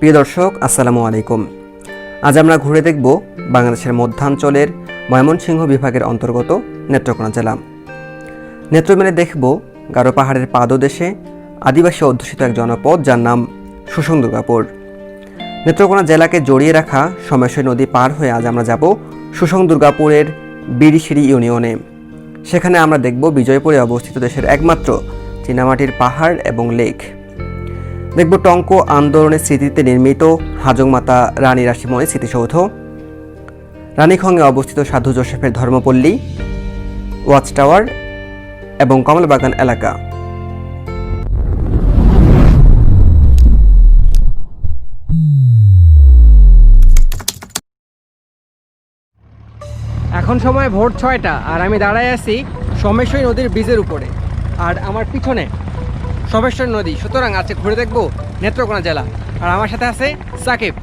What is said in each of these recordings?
প্রিয় দর্শক, আসসালামু আলাইকুম। আজ আমরা ঘুরে দেখব বাংলাদেশের মধ্যাঞ্চলের ময়মনসিংহ বিভাগের অন্তর্গত নেত্রকোনা জেলা। নেত্রমেলে দেখব গারো পাহাড়ের পাদদেশে আদিবাসী অধ্যুষিত এক জনপদ, যার নাম সুসং দুর্গাপুর। নেত্রকোনা জেলাকে জড়িয়ে রাখা সমস্যা নদী পার হয়ে আজ আমরা যাব সুসং দুর্গাপুরের বিড়িশিরি ইউনিয়নে। সেখানে আমরা দেখব বিজয়পুরে অবস্থিত দেশের একমাত্র চীনামাটির পাহাড় এবং লেক। দেখব টঙ্ক আন্দোলনের স্মৃতিতে নির্মিত হাজংমাতা রানী রাশিমণি স্মৃতিসৌধ, রানীখংয়ে অবস্থিত সাধু জোসেফের ধর্মপল্লী, ওয়াচ টাওয়ার এবং কমলবাগান এলাকা। এখন সময় ভোর 6টা আর আমি দাঁড়ায় আছি সোমেশ্বরী নদীর ব্রিজের উপরে, আর আমার পিছনে সোমেশ্বরী নদী। সুতরাং আজকে ঘুরে দেখবো নেত্রকোনা জেলা, আর আমার সাথে আছে সাকিব।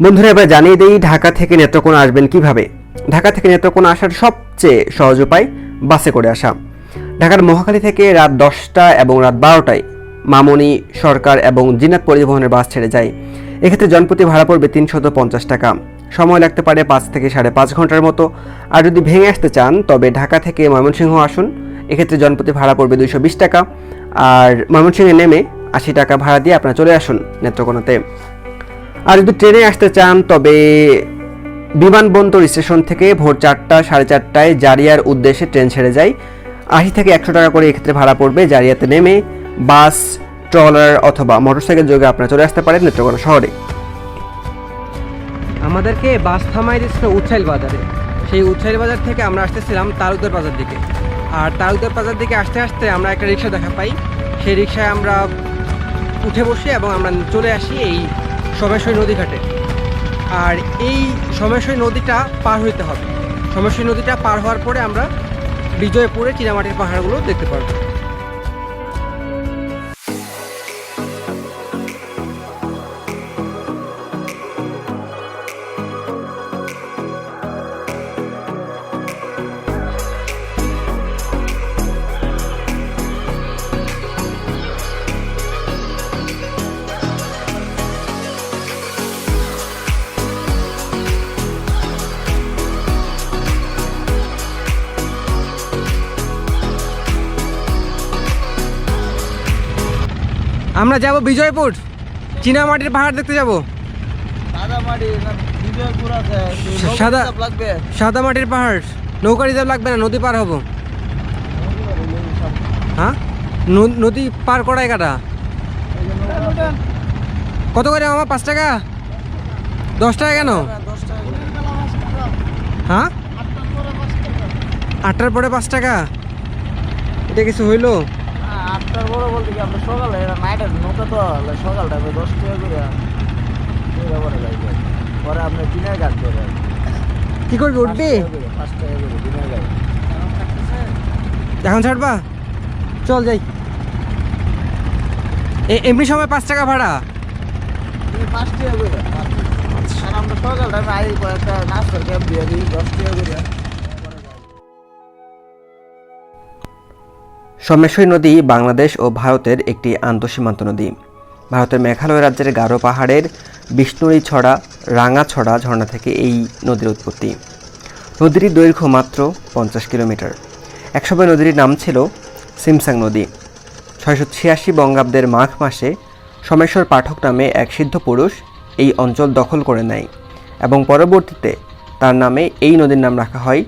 বন্ধুরা, এবার জানিয়ে দিই ঢাকা থেকে নেত্রকোনা আসবেন কিভাবে। ঢাকা থেকে নেত্রকোনা আসার সবচেয়ে সহজ উপায় বাসে করে আসা। ঢাকার মহাখালী থেকে রাত 10টা এবং রাত 12টায় মামনি, সরকার এবং জিনাত পরিবহনের বাস ছেড়ে যায়। এক্ষেত্রে জনপ্রতি ভাড়া পড়বে 350 টাকা। সময় লাগতে পারে 5 থেকে 5.5 ঘন্টার মতো। আর যদি ভেঙে আসতে চান তবে ঢাকা থেকে ময়মনসিংহ আসুন, এক্ষেত্রে জনপ্রতি ভাড়া পড়বে 220 টাকা। আর ময়মনসিংহে নেমে 80 টাকা ভাড়া দিয়ে আপনারা চলে আসুন নেত্রকোনাতে। আর যদি ট্রেনে আসতে চান তবে বিমানবন্দর স্টেশন থেকে ভোর 4টা 4:30টায় জারিয়ার উদ্দেশ্যে ট্রেন ছেড়ে যায়। 80 থেকে 100 টাকা করে এক্ষেত্রে ভাড়া পড়বে। জারিয়াতে নেমে বাস, ট্রলার অথবা মোটরসাইকেল যোগে আপনারা চলে আসতে পারেন নেত্রকোনা শহরে। আমাদেরকে বাস থামাই দিচ্ছিল উচ্ছাইল বাজারে। সেই উচ্ছাইল বাজার থেকে আমরা আসতেছিলাম তালুকদার বাজার দিকে। আর তালুকদার বাজার দিকে আসতে আসতে আমরা একটা রিক্সা দেখা পাই। সেই রিক্সায় আমরা উঠে বসি এবং আমরা চলে আসি এই সোমেশ্বরী নদী ঘাটে। আর এই সোমেশ্বরী নদীটা পার হইতে হবে। সোমেশ্বরী নদীটা পার হওয়ার পরে আমরা বিজয়পুরে চীনামাটির পাহাড়গুলো দেখতে পারবো। আমরা যাব বিজয়পুর, চীনামাটির পাহাড় দেখতে যাব। সাদা মাটির পাহাড়, নৌকা রিজার্ভ লাগবে না, নদী পার হব। হ্যাঁ, নদী পার করাই কাটা। কত করে মামা? 5 টাকা? 10 টাকা কেন? হ্যাঁ, 8টার পরে 5 টাকা? এটা কিছু হইলো? 8টার বড় বলতে কি আমরা সকালে নাইটের নৌকা তো সকালটা 10 টাকা করে পরে যাই, পরে আপনার দিনের গাছ করে কি করবি? উঠবি 5 টাকা করে দিনের গাছ। এখন ছাড়বা? চল যাই। এমনি সময় 5 টাকা ভাড়া। 5 টাকা করে। আর আমরা সকালটা আই একটা নাস্তার ক্যাব দিয়ে দিই 10 টাকা করে। সোমেশ্বরী নদী বাংলাদেশ ও ভারতের একটি আন্তঃসীমান্ত নদী। ভারতের মেঘালয় রাজ্যের গারো পাহাড়ের বিষ্ণুরীছড়া রাঙাছড়া ঝর্ণা থেকে এই নদীর উৎপত্তি। নদীটির দৈর্ঘ্য মাত্র 50 কিলোমিটার। একসময় নদীটির নাম ছিল সিমসাং নদী। 686 বঙ্গাব্দের মাঘ মাসে সোমেশ্বর পাঠক নামে এক সিদ্ধ পুরুষ এই অঞ্চল দখল করে নেয় এবং পরবর্তীতে তার নামে এই নদীর নাম রাখা হয়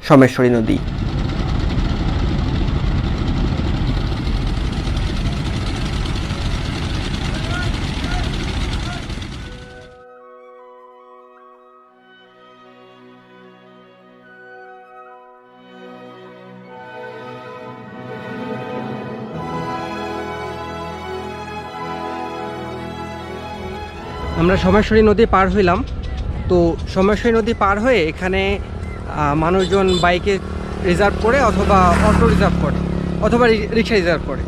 সোমেশ্বরী নদী। আমরা সোমেশ্বরী নদী পার হইলাম। তো সোমেশ্বরী নদী পার হয়ে এখানে মানুষজন বাইকে রিজার্ভ করে অথবা অটো রিজার্ভ করে অথবা রিক্সা রিজার্ভ করে।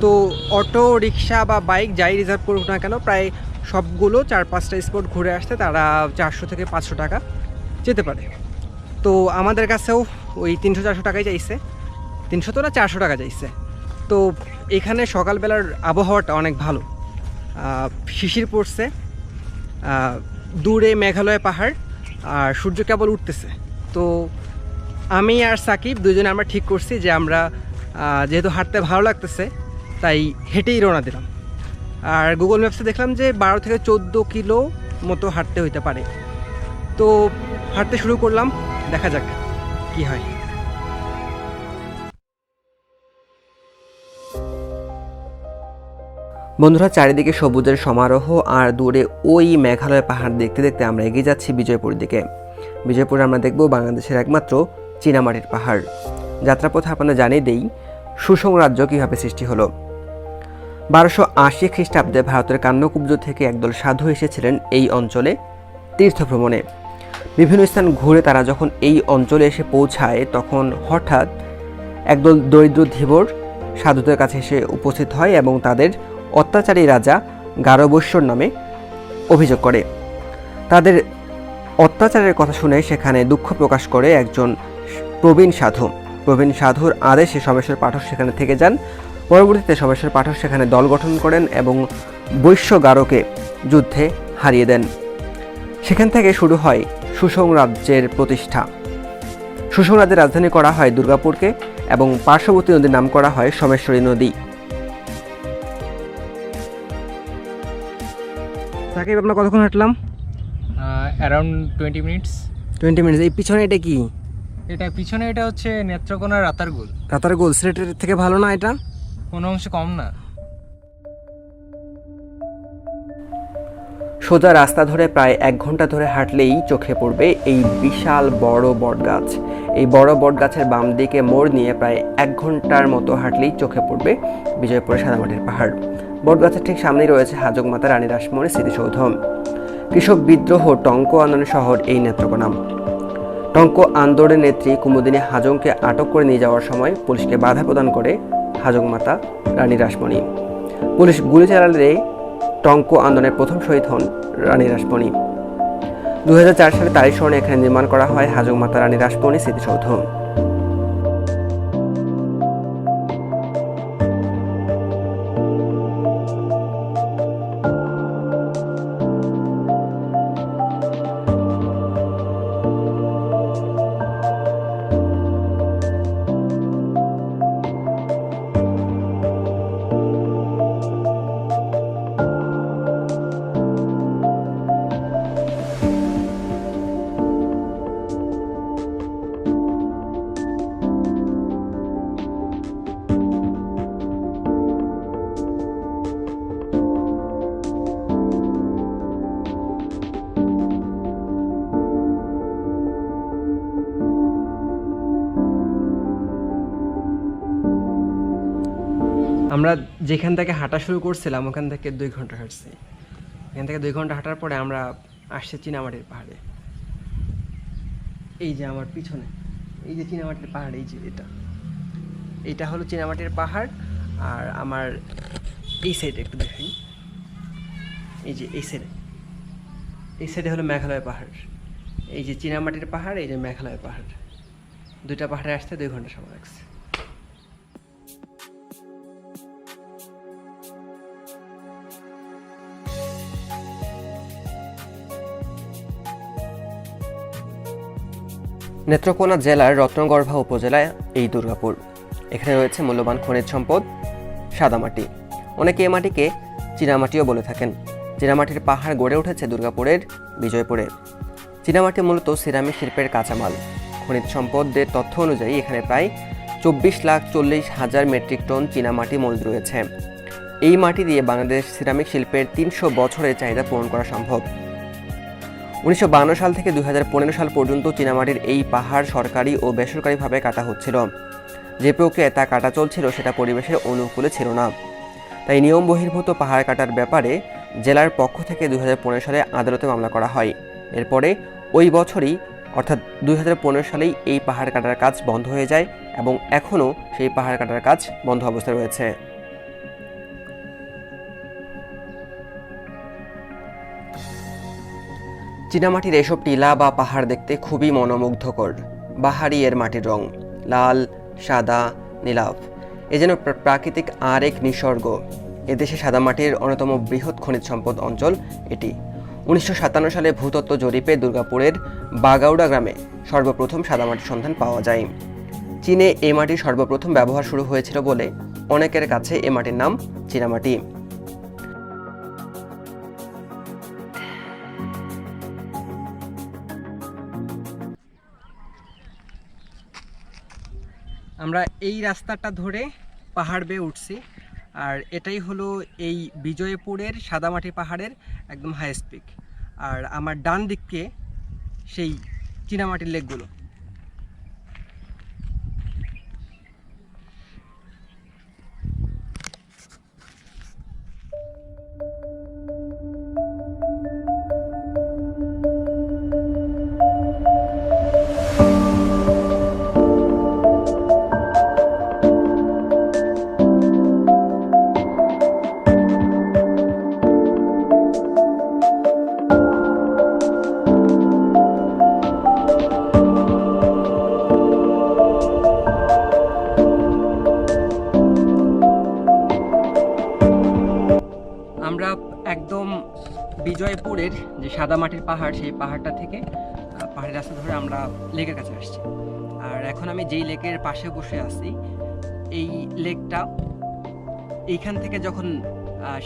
তো অটো, রিক্সা বা বাইক যাই রিজার্ভ করুক না কেন, প্রায় সবগুলো 4-5টা স্পট ঘুরে আসতে তারা 400 থেকে 500 টাকা যেতে পারে। তো আমাদের কাছেও ওই 300-400 টাকাই চাইছে। 300 না 400 টাকা চাইছে। তো এখানে সকালবেলার আবহাওয়াটা অনেক ভালো, শিশির পড়ছে, দূরে মেঘালয় পাহাড় আর সূর্য কেবল উঠতেছে। তো আমি আর সাকিব দুজনে আমরা ঠিক করছি যে আমরা যেহেতু হাঁটতে ভালো লাগতেছে তাই হেঁটেই রওনা দিলাম। আর গুগল ম্যাপসে দেখলাম যে 12 থেকে 14 কিলো মতো হাঁটতে হইতে পারে। তো হাঁটতে শুরু করলাম, দেখা যাক কি হয়। বন্ধুরা, চারিদিকে সবুজের সমারোহ আর দূরে ওই মেঘালয় পাহাড় দেখতে দেখতে আমরা এগিয়ে যাচ্ছি বিজয়পুর দিকে। বিজয়পুরে আমরা দেখব বাংলাদেশের একমাত্র চীনামাটির পাহাড়। যাত্রাপথে আপনাদের জানিয়ে দেই সুসং রাজ্য কীভাবে সৃষ্টি হলো। 1280 খ্রিস্টাব্দে ভারতের কান্যকুব্জ থেকে একদল সাধু এসেছিলেন এই অঞ্চলে তীর্থ ভ্রমণে। বিভিন্ন স্থান ঘুরে তারা যখন এই অঞ্চলে এসে পৌঁছায় তখন হঠাৎ একদল দরিদ্র ধীবর সাধুদের কাছে এসে উপস্থিত হয় এবং তাদের অত্যাচারী রাজা গারবৈশ্যর নামে অভিযোগ করে। তাদের অত্যাচারের কথা শুনে সেখানে দুঃখ প্রকাশ করে একজন প্রবীণ সাধুর আদেশে সোমেশ্বর পাঠক সেখানে থেকে যান। পরবর্তীতে সোমেশ্বর পাঠক সেখানে দল গঠন করেন এবং বৈশ্য গারোকে যুদ্ধে হারিয়ে দেন। সেখান থেকে শুরু হয় সুসং রাজ্যের প্রতিষ্ঠা। সুসং রাজ্যের রাজধানী করা হয় দুর্গাপুরকে এবং পার্শ্ববর্তী নদীর নাম করা হয় সোমেশ্বরী নদী। সাকিব, আমরা কতক্ষণ হাঁটলাম? Around 20 minutes. 20 মিনিটস। এই পিছনে এটা কি? এটা হচ্ছে নেত্রকোনা রাতারগুল। রাতারগুল সিলেটের থেকে ভালো না এটা? কোনো অংশে কম না। সোজা রাস্তা ধরে প্রায় 1 ঘন্টা ধরে হাঁটলেই চোখে পড়বে এই বিশাল বড় বটগাছ। এই বড় বটগাছের বাম দিকে মোড় নিয়ে প্রায় 1 ঘন্টার মতো হাঁটলেই চোখে পড়বে বিজয়পুরের সাদামাটির পাহাড়। বটগাছের ঠিক সামনেই রয়েছে হাজংমাতা রানী রাসমণির স্মৃতিসৌধ। কৃষক বিদ্রোহ টঙ্ক আন্দোলনের শহর এই নেত্রকোনা। টঙ্ক আন্দোলনের নেত্রী কুমুদিনী হাজংকে আটক করে নিয়ে যাওয়ার সময় পুলিশকে বাধা প্রদান করে হাজংমাতা রানী রাসমণি। পুলিশ গুলি চালালে টঙ্ক আন্দোলনের প্রথম শহীদ হন রানী রাসমণি। 2004 সালে তারই স্মরণে এখানে নির্মাণ করা হয় হাজংমাতা রানী রাসমণি স্মৃতিসৌধ। আমরা যেখান থেকে হাঁটা শুরু করছিলাম ওখান থেকে 2 ঘন্টা হাঁটছি। এখান থেকে 2 ঘন্টা হাঁটার পরে আমরা আসছি চীনামাটির পাহাড়ে। এই যে আমার পিছনে এই যে চীনামাটির পাহাড়, এই যে এটা হলো চীনামাটির পাহাড়। আর আমার এই সাইডে একটু দেখাই, এই যে এই সাইডে হলো মেঘালয় পাহাড়। এই যে চীনামাটির পাহাড়, এই যে মেঘালয় পাহাড়। দুইটা পাহাড়ে আসতে 2 ঘন্টা সময় লাগছে। নেত্রকোনা জেলার রত্নগর্ভা উপজেলায় এই দুর্গাপুর। এখানে রয়েছে মূল্যবান খনিজ সম্পদ সাদামাটি। অনেকে এ মাটিকে চীনামাটিও বলে থাকেন। চীনামাটির পাহাড় গড়ে উঠেছে দুর্গাপুরের বিজয়পুরে। চীনামাটি মূলত সিরামিক শিল্পের কাঁচামাল। খনিজ সম্পদের তথ্য অনুযায়ী এখানে প্রায় 24,40,000 মেট্রিক টন চীনামাটি মজুদ রয়েছে। এই মাটি দিয়ে বাংলাদেশ সিরামিক শিল্পের 300 বছরের চাহিদা পূরণ করা সম্ভব। 1952 সাল থেকে 2015 সাল পর্যন্ত চীনামাটির এই পাহাড় সরকারি ও বেসরকারিভাবে কাটা হচ্ছিল। যে প্রক্রিয়ায় তা কাটা চলছিল সেটা পরিবেশের অনুকূলে ছিল না। তাই নিয়ম বহির্ভূত পাহাড় কাটার ব্যাপারে জেলার পক্ষ থেকে 2015 সালে আদালতে মামলা করা হয়। এরপরে ওই বছরই অর্থাৎ 2015 সালেই এই পাহাড় কাটার কাজ বন্ধ হয়ে যায় এবং এখনও সেই পাহাড় কাটার কাজ বন্ধ অবস্থায় রয়েছে। চীনামাটির এসব টিলা বা পাহাড় দেখতে খুবই মনোমুগ্ধকর। বাহারি এর মাটির রং লাল, সাদা, নীলাভ। এ যেন প্রাকৃতিক আর এক নিসর্গ। এদেশে সাদামাটির অন্যতম বৃহৎ খনিজ সম্পদ অঞ্চল এটি। 1957 সালে ভূতত্ত্ব জরিপে দুর্গাপুরের বাগাউড়া গ্রামে সর্বপ্রথম সাদামাটির সন্ধান পাওয়া যায়। চীনে এই মাটির সর্বপ্রথম ব্যবহার শুরু হয়েছিল বলে অনেকের কাছে এ মাটির নাম চীনামাটি। আমরা এই রাস্তাটা ধরে পাহাড় বেয়ে উঠছি, আর এটাই হলো এই বিজয়পুরের সাদামাটি পাহাড়ের একদম হাইয়েস্ট পিক। আর আমার ডান দিকে সেই চীনামাটির লেকগুলো। আমরা একদম বিজয়পুরের যে সাদামাটির পাহাড়, সেই পাহাড়টা থেকে পাহাড়ের রাস্তা ধরে আমরা লেকের কাছে আসছি। আর এখন আমি যেই লেকের পাশে বসে আছি, এই লেকটা এইখান থেকে যখন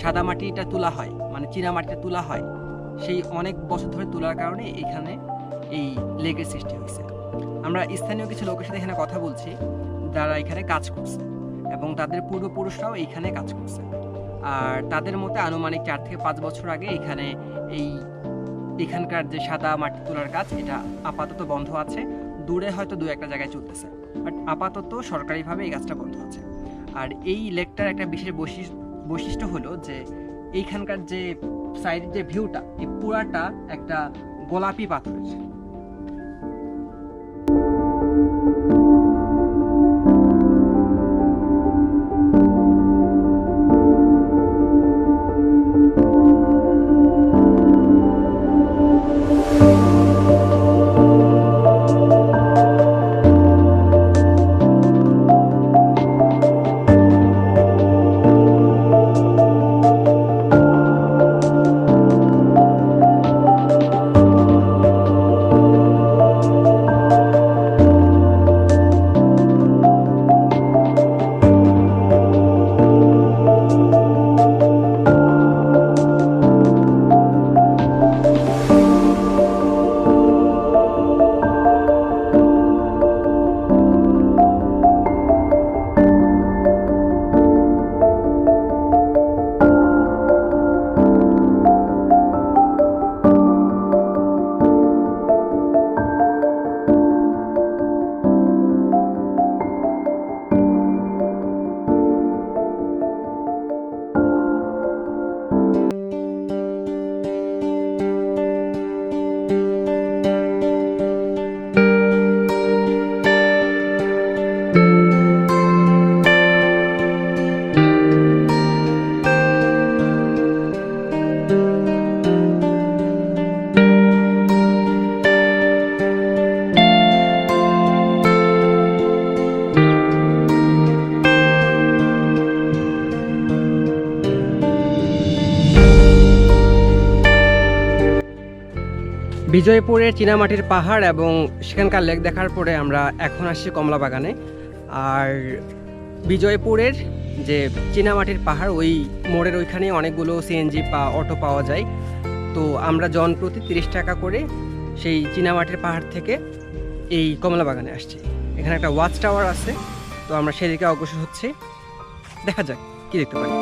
সাদামাটিটা তোলা হয়, মানে চীনামাটিটা তোলা হয়, সেই অনেক বছর ধরে তোলার কারণে এইখানে এই লেকের সৃষ্টি হয়েছে। আমরা স্থানীয় কিছু লোকের সাথে এখানে কথা বলছি যারা এখানে কাজ করছে, এবং তাদের পূর্বপুরুষরাও এইখানে কাজ করছে। আর তাদের মতে আনুমানিক 4 থেকে 5 বছর আগে এখানকার যে সাদা মাটি তোলার কাজ, এটা আপাতত বন্ধ আছে। দূরে হয়তো 2-1টা জায়গায় চলতেছে, বাট আপাতত সরকারিভাবে এই কাজটা বন্ধ আছে। আর এই লেকটার একটা বিশেষ বৈশিষ্ট্য হলো যে এইখানকার যে সাইডের যে ভিউটা, এই পুরাটা একটা গোলাপি পাথরের। বিজয়পুরের চীনামাটির পাহাড় এবং সেখানকার লেক দেখার পরে আমরা এখন আসছি কমলা বাগানে। আর বিজয়পুরের যে চীনামাটির পাহাড়, ওই মোড়ের ওইখানে অনেকগুলো সিএনজি বা অটো পাওয়া যায়। তো আমরা জনপ্রতি 30 টাকা করে সেই চীনামাটির পাহাড় থেকে এই কমলা বাগানে আসছি। এখানে একটা ওয়াচ টাওয়ার আছে, তো আমরা সেদিকে অগ্রসর হচ্ছি। দেখা যাক কি দেখতে পাই।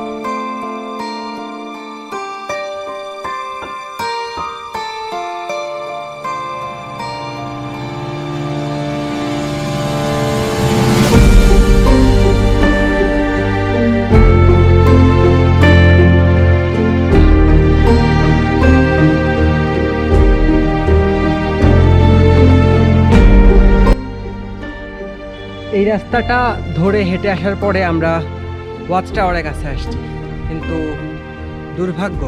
এই রাস্তাটা ধরে হেঁটে আসার পরে আমরা ওয়াচ টাওয়ারের কাছে আসছি, কিন্তু দুর্ভাগ্য,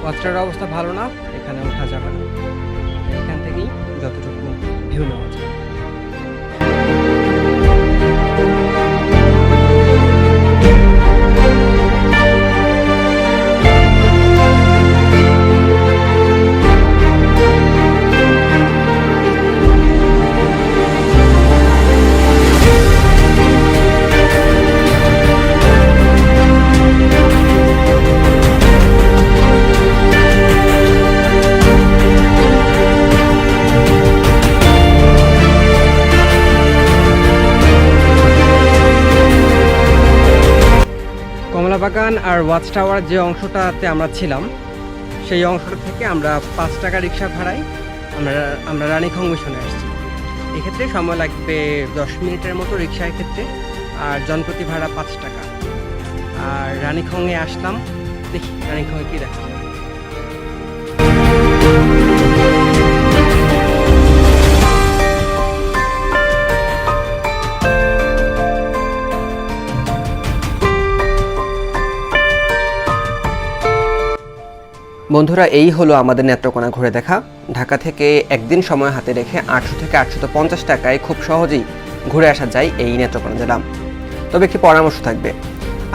ওয়াচ টাওয়ারের অবস্থা ভালো না, এখানে ওঠা যাবে না। এখান থেকেই যতটুকু ভিউ নেওয়া যায়। গুলশান আর ওয়াচ টাওয়ার যে অংশটাতে আমরা ছিলাম সেই অংশটা থেকে আমরা 5 টাকা রিক্সা ভাড়ায় আমরা রানীখং মিশনে আসছি। এক্ষেত্রে সময় লাগবে 10 মিনিটের মতো রিক্সার ক্ষেত্রে, আর জনপ্রতি ভাড়া 5 টাকা। আর রানীখংয়ে আসলাম, দেখি রানীখংয়ে কী দেখা যায়। বন্ধুরা, এই হলো আমাদের নেত্রকোনা ঘুরে দেখা। ঢাকা থেকে একদিন সময় হাতে রেখে 800 থেকে 850 টাকায় খুব সহজেই ঘুরে আসা যায় এই নেত্রকোনা জেলা। তবে একটি পরামর্শ থাকবে,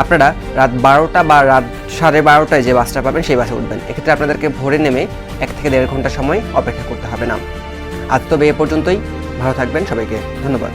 আপনারা রাত 12টা বা রাত 12:30টায় যে বাসটা পাবেন সেই বাসে উঠবেন। এক্ষেত্রে আপনাদেরকে ভোরে নেমে 1 থেকে 1.5 ঘন্টা সময় অপেক্ষা করতে হবে না। আজ তবে এ পর্যন্তই। ভালো থাকবেন, সবাইকে ধন্যবাদ।